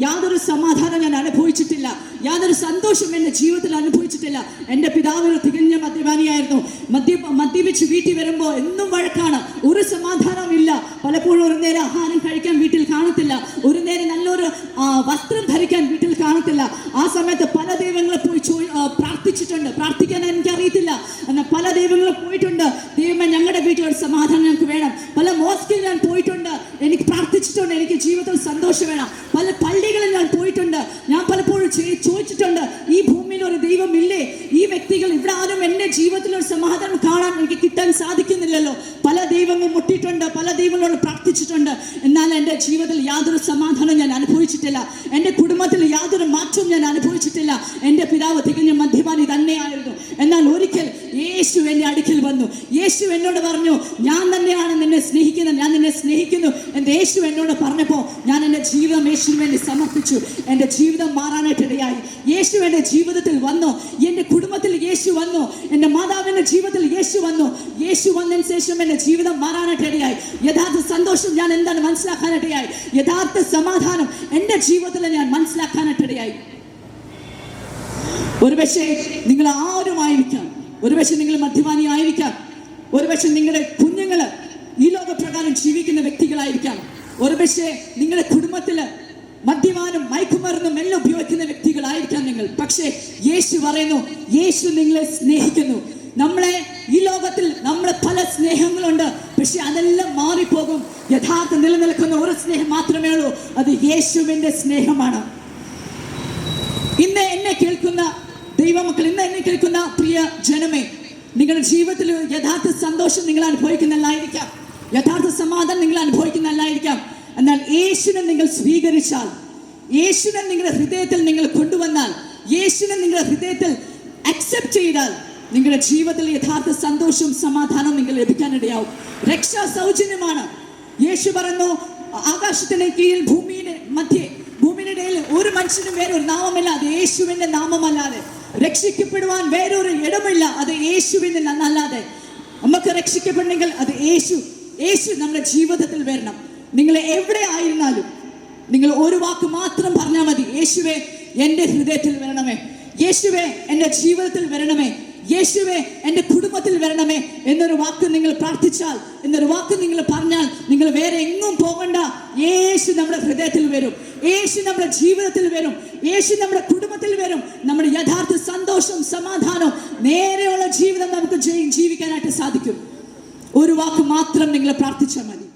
യാതൊരു സമാധാനം ഞാൻ അനുഭവിച്ചിട്ടില്ല, യാതൊരു സന്തോഷം എൻ്റെ ജീവിതത്തിൽ അനുഭവിച്ചിട്ടില്ല. എൻ്റെ പിതാവ് തികഞ്ഞ മദ്യപാനിയായിരുന്നു. മദ്യപിച്ച് വീട്ടിൽ വരുമ്പോൾ എന്നും വഴക്കാണ്, ഒരു സമാധാനവും ഇല്ല. പലപ്പോഴും ഒരു നേരം ആഹാരം കഴിക്കാൻ വീട്ടിൽ കാണത്തില്ല, ഒരു നേരം നല്ലൊരു വസ്ത്രം ധരിക്കാൻ വീട്ടിൽ കാണത്തില്ല. ആ സമയത്ത് പല ദൈവങ്ങളെ പോയി പ്രാർത്ഥിച്ചിട്ടുണ്ട്. പ്രാർത്ഥിക്കാൻ എനിക്കറിയത്തില്ല, എന്നാൽ പല ദൈവങ്ങളെ പോയിട്ടുണ്ട്. ദൈവമേ, ഞങ്ങളുടെ വീട്ടിൽ ഒരു സമാധാനം ഞങ്ങൾക്ക് വേണം. പല മോസ്കിൽ ഞാൻ പോയിട്ടുണ്ട്, എനിക്ക് പ്രാർത്ഥിച്ചിട്ടുണ്ട്, എനിക്ക് ജീവിതത്തിൽ സന്തോഷം വേണം. പല പള്ളികളിൽ ഞാൻ പോയിട്ടുണ്ട്, ഞാൻ പലപ്പോഴും ചോദിച്ചിട്ടുണ്ട്, ഈ ഭൂമിയിൽ ഒരു ദൈവമില്ലേ? ഈ വ്യക്തികൾ ഇവിടെ ആരും എൻ്റെ ജീവിതത്തിൽ ഒരു സമാധാനം കാണാൻ എനിക്ക് കിട്ടാൻ സാധിക്കുന്നില്ലല്ലോ. പല ദൈവങ്ങൾ മുട്ടിയിട്ടുണ്ട്, പല ദൈവങ്ങളോട് പ്രാർത്ഥിച്ചിട്ടുണ്ട്, എന്നാൽ എൻ്റെ ജീവിതത്തിൽ യാതൊരു സമാധാനം ഞാൻ അനുഭവിച്ചിട്ടില്ല. എൻ്റെ കുടുംബത്തിൽ യാതൊരു മാറ്റവും ഞാൻ അനുഭവിച്ചിട്ടില്ല. എൻ്റെ പിതാവ് തികഞ്ഞ മദ്യപാനി തന്നെയായിരുന്നു. എന്നാൽ ഒരിക്കൽ യേശു എൻ്റെ അടുക്കൽ വന്നു. യേശു എന്നോട് പറഞ്ഞു, ഞാൻ തന്നെയാണ് നിന്നെ സ്നേഹിക്കുന്നത്, ഞാൻ നിന്നെ സ്നേഹിക്കുന്നു എന്ന് യേശു എന്നോട് പറഞ്ഞപ്പോൾ ഞാൻ എൻ്റെ ജീവിതം യേശുവിന് വേണ്ടി സമർപ്പിച്ചു. എൻ്റെ ജീവിതം മാറാനായിട്ടിടയായി. യേശു എൻ്റെ ജീവിതത്തിൽ വന്നു, എൻ്റെ കുടുംബത്തിൽ യേശു വന്നു, എൻ്റെ മാതാവിൻ്റെ ജീവിതത്തിൽ യേശു വന്നു. യേശു വന്നതിന് ശേഷം എൻ്റെ ജീവിതം മാറാനായിട്ടിടയായി. യഥാർത്ഥ സന്തോഷം ഞാൻ എന്താണ് മനസ്സിലാക്കാനായിട്ടിടയായി. യഥാർത്ഥ സമാധാനം എൻ്റെ ജീവിതത്തിൽ ഞാൻ മനസ്സിലാക്കാനായിട്ടിടയായി. ഒരുപക്ഷെ നിങ്ങൾ ആരുമായിരിക്കാം, ഒരുപക്ഷെ നിങ്ങൾ മദ്യപാനി ആയിരിക്കാം, ഒരുപക്ഷെ നിങ്ങളുടെ കുഞ്ഞുങ്ങൾ ഈ ലോകപ്രകാരം ജീവിക്കുന്ന വ്യക്തികളായിരിക്കാം, ഒരുപക്ഷെ നിങ്ങളുടെ കുടുംബത്തിൽ മദ്യപാനം മയക്കുമരുന്നും എല്ലാം ഉപയോഗിക്കുന്ന വ്യക്തികളായിരിക്കാം നിങ്ങൾ. പക്ഷേ യേശു പറയുന്നു, യേശു നിങ്ങളെ സ്നേഹിക്കുന്നു. നമ്മളെ ഈ ലോകത്തിൽ നമ്മളെ പല സ്നേഹങ്ങളുണ്ട്, പക്ഷെ അതെല്ലാം മാറിപ്പോകും. യഥാർത്ഥ നിലനിൽക്കുന്ന ഒരു സ്നേഹം മാത്രമേ ഉള്ളൂ, അത് യേശുവിൻ്റെ സ്നേഹമാണ്. ഇന്ന് എന്നെ കേൾക്കുന്ന ദൈവമക്കൾ, ഇന്ന് എന്നെ കേൾക്കുന്ന പ്രിയ ജനമേ, നിങ്ങളുടെ ജീവിതത്തിൽ യഥാർത്ഥ സന്തോഷം നിങ്ങൾ അനുഭവിക്കുന്നല്ലായിരിക്കാം, യഥാർത്ഥ സമാധാനം നിങ്ങൾ അനുഭവിക്കുന്നല്ലായിരിക്കാം. എന്നാൽ യേശുവിനെ നിങ്ങൾ സ്വീകരിച്ചാൽ, യേശുവിനെ നിങ്ങളുടെ ഹൃദയത്തിൽ നിങ്ങൾ കൊണ്ടുവന്നാൽ, യേശുവിനെ നിങ്ങളുടെ ഹൃദയത്തിൽ അക്സെപ്റ്റ് ചെയ്താൽ, നിങ്ങളുടെ ജീവിതത്തിൽ യഥാർത്ഥ സന്തോഷവും സമാധാനവും നിങ്ങൾ ലഭിക്കാനിടയാവും. രക്ഷ സൗജന്യമാണ്. യേശു പറയുന്നു, ആകാശത്തിന് കീഴിൽ ഭൂമിയുടെ മധ്യേ, ഭൂമിയുടെ ഇടയിൽ ഒരു മനുഷ്യനും വേറൊരു നാമമില്ല, അത് യേശുവിന്റെ നാമമല്ലാതെ. രക്ഷിക്കപ്പെടുവാൻ വേറൊരു ഇടമില്ല, അത് യേശുവിന്റെ നന്നല്ലാതെ. നമുക്ക് രക്ഷിക്കപ്പെടണമെങ്കിൽ അത് യേശു നമ്മുടെ ജീവിതത്തിൽ വരണം. നിങ്ങൾ എവിടെ ആയിരുന്നാലും നിങ്ങൾ ഒരു വാക്ക് മാത്രം പറഞ്ഞാൽ മതി, യേശുവേ എൻ്റെ ഹൃദയത്തിൽ വരണമേ, യേശുവേ എൻ്റെ ജീവിതത്തിൽ വരണമേ, യേശുവേ എൻ്റെ കുടുംബത്തിൽ വരണമേ എന്നൊരു വാക്ക് നിങ്ങൾ പ്രാർത്ഥിച്ചാൽ, എന്നൊരു വാക്ക് നിങ്ങൾ പറഞ്ഞാൽ, നിങ്ങൾ വേറെ എങ്ങും പോകണ്ട. യേശു നമ്മുടെ ഹൃദയത്തിൽ വരും, യേശു നമ്മുടെ ജീവിതത്തിൽ വരും, യേശു നമ്മുടെ കുടുംബത്തിൽ വരും. നമ്മുടെ യഥാർത്ഥ സന്തോഷം, സമാധാനം, നേരെയുള്ള ജീവിതം നമുക്ക് ജീവിക്കാനായിട്ട് സാധിക്കും. ഒരു വാക്ക് മാത്രം നിങ്ങൾ പ്രാർത്ഥിച്ചാൽ മതി.